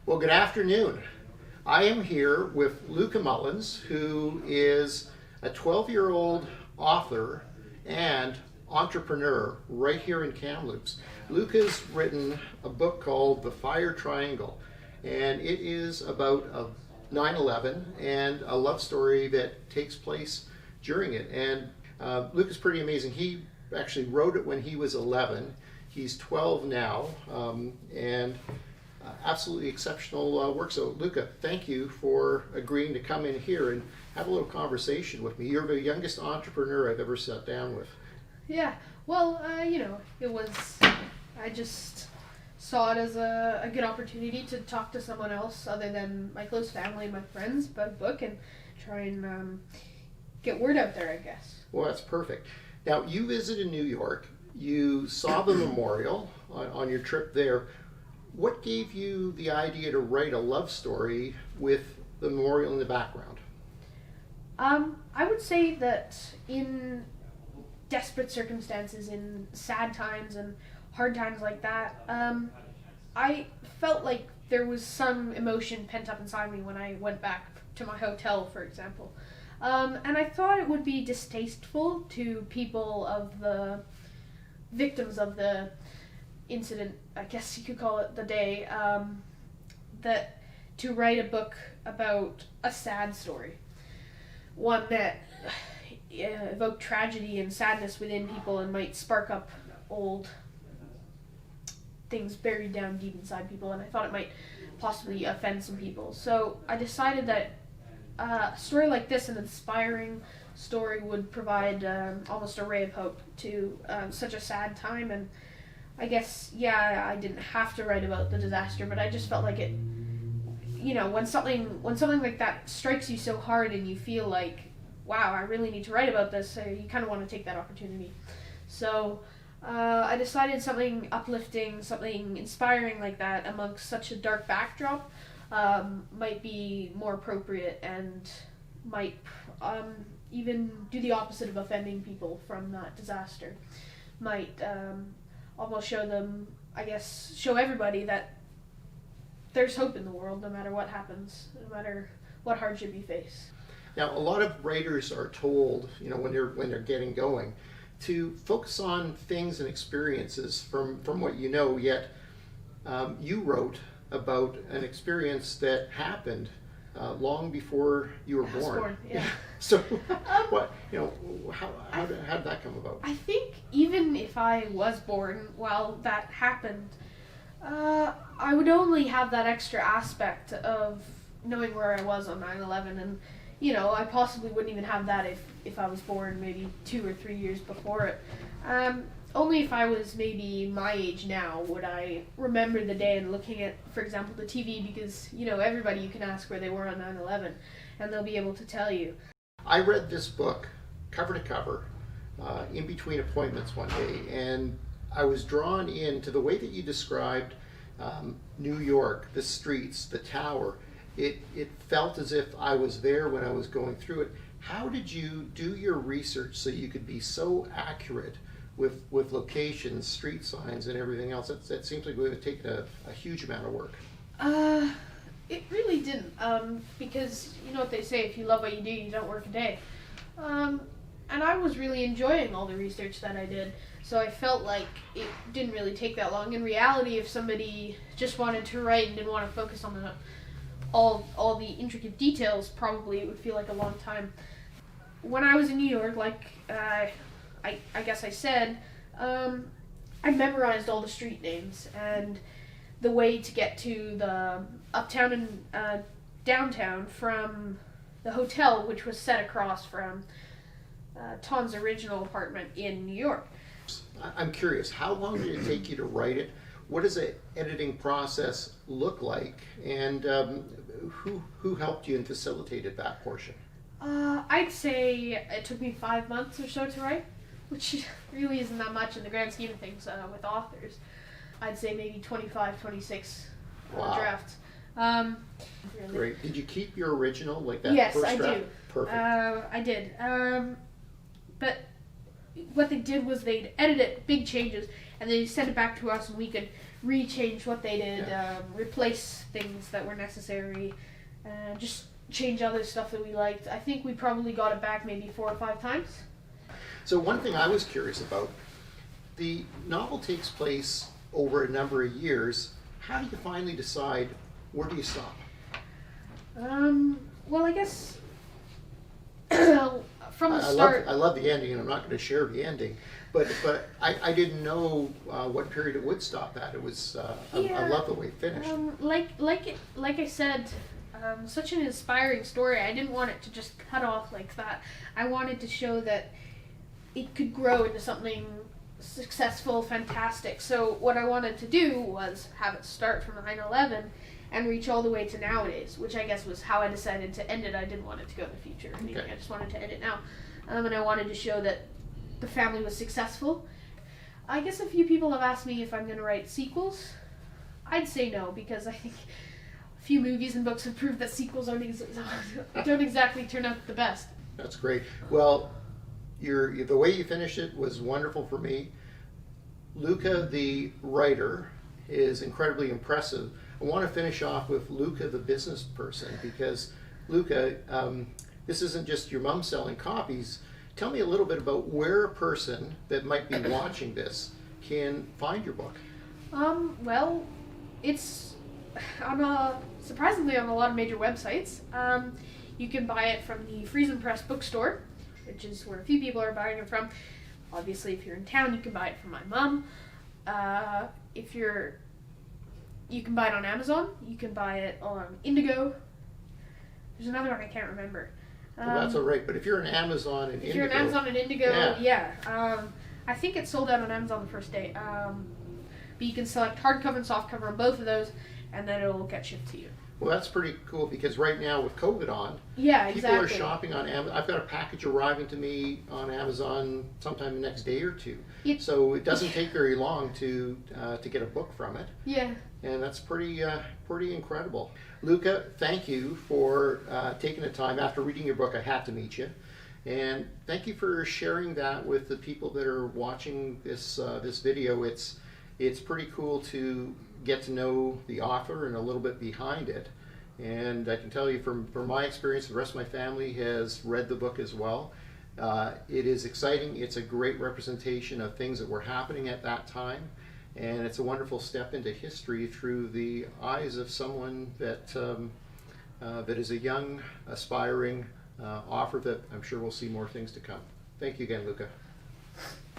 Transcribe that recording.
Well, good afternoon. I am here with Luca Mullins, who is a 12-year-old author and entrepreneur right here in Kamloops. Luca's written a book called The Fire Triangle, and it is about 9/11 and a love story that takes place during it. And Luca's pretty amazing. He actually wrote it when he was 11. He's 12 now, and absolutely exceptional work. So, Luca, thank you for agreeing to come in here and have a little conversation with me. You're the youngest entrepreneur I've ever sat down with. Yeah, well, I just saw it as a good opportunity to talk to someone else other than my close family and my friends about a book and try and get word out there, I guess. Well, that's perfect. Now, you visited New York. You saw the memorial on your trip there. What gave you the idea to write a love story with the memorial in the background? I would say that in desperate circumstances, in sad times and hard times like that, I felt like there was some emotion pent up inside me when I went back to my hotel, for example. And I thought it would be distasteful to people of the victims of the incident, I guess you could call it, the day, that to write a book about a sad story. One that evoked tragedy and sadness within people and might spark up old things buried down deep inside people, and I thought it might possibly offend some people. So I decided that a story like this, an inspiring story, would provide almost a ray of hope to such a sad time. And I guess, yeah, I didn't have to write about the disaster, but I just felt like it, when something like that strikes you so hard and you feel like, wow, I really need to write about this, you kind of want to take that opportunity. So I decided something uplifting, something inspiring like that amongst such a dark backdrop might be more appropriate and might even do the opposite of offending people from that disaster. Might almost show everybody that there's hope in the world no matter what happens, no matter what hardship you face. Now, a lot of writers are told, when they're getting going, to focus on things and experiences from what you know. Yet, you wrote about an experience that happened long before you were born. Yeah. So, how did that come about? I think even if I was born while that happened, I would only have that extra aspect of knowing where I was on 9/11, and I possibly wouldn't even have that if I was born maybe 2 or 3 years before it. Only if I was maybe my age now would I remember the day and looking at, for example, the TV, because everybody you can ask where they were on 9/11 and they'll be able to tell you. I read this book cover to cover in between appointments one day, and I was drawn into the way that you described New York, the streets, the tower. It felt as if I was there when I was going through it. How did you do your research so you could be so accurate with locations, street signs, and everything else? That seems like it would have taken a huge amount of work. It really didn't, because you know what they say, if you love what you do, you don't work a day. And I was really enjoying all the research that I did, so I felt like it didn't really take that long. In reality, if somebody just wanted to write and didn't want to focus on all the intricate details, probably it would feel like a long time. When I was in New York, like I guess I said, I memorized all the street names and the way to get to the uptown and downtown from the hotel, which was set across from Ton's original apartment in New York. I'm curious, how long did it take you to write it? What does the editing process look like? And who helped you and facilitated that portion? I'd say it took me 5 months or so to write, which really isn't that much in the grand scheme of things with authors. I'd say maybe 25, 26 Wow. drafts. Really. Great. Did you keep your original, like that Yes, first I draft? do. Perfect. I did. But what they did was they'd edit it, big changes, and they send it back to us, and we could rechange what they did, Yeah. replace things that were necessary, just change other stuff that we liked. I think we probably got it back maybe 4 or 5 times. So one thing I was curious about, the novel takes place over a number of years. How do you finally decide where do you stop? Well, I guess from the start. I love the ending, and I'm not going to share the ending, but I didn't know what period it would stop at. It was I love the way it finished. Like I said, such an inspiring story. I didn't want it to just cut off like that. I wanted to show that it could grow into something successful, fantastic. So what I wanted to do was have it start from 9/11 and reach all the way to nowadays, which I guess was how I decided to end it. I didn't want it to go in the future. Okay. I just wanted to end it now. And I wanted to show that the family was successful. I guess a few people have asked me if I'm going to write sequels. I'd say no, because I think a few movies and books have proved that sequels don't exactly turn out the best. That's great. Well, the way you finished it was wonderful for me. Luca, the writer, is incredibly impressive. I want to finish off with Luca, the business person, because Luca, this isn't just your mom selling copies. Tell me a little bit about where a person that might be watching this can find your book. Well, it's surprisingly on a lot of major websites. You can buy it from the Friesen Press bookstore, which is where a few people are buying it from. Obviously, if you're in town, you can buy it from my mom. You can buy it on Amazon. You can buy it on Indigo. There's another one I can't remember. Well, that's all right. But if you're on Amazon and If you're on Amazon and Indigo, I think it's sold out on Amazon the first day. But you can select hardcover and softcover on both of those, and then it'll get shipped to you. Well, that's pretty cool, because right now with COVID on, Yeah, people exactly. are shopping on Amazon. I've got a package arriving to me on Amazon sometime the next day or two. Yep. So it doesn't take very long to get a book from it. Yeah. And that's pretty incredible. Luca, thank you for taking the time. After reading your book, I had to meet you. And thank you for sharing that with the people that are watching this video. It's pretty cool to get to know the author and a little bit behind it. And I can tell you from my experience, the rest of my family has read the book as well. It is exciting. It's a great representation of things that were happening at that time. And it's a wonderful step into history through the eyes of someone that is a young, aspiring author that I'm sure we'll see more things to come. Thank you again, Luca.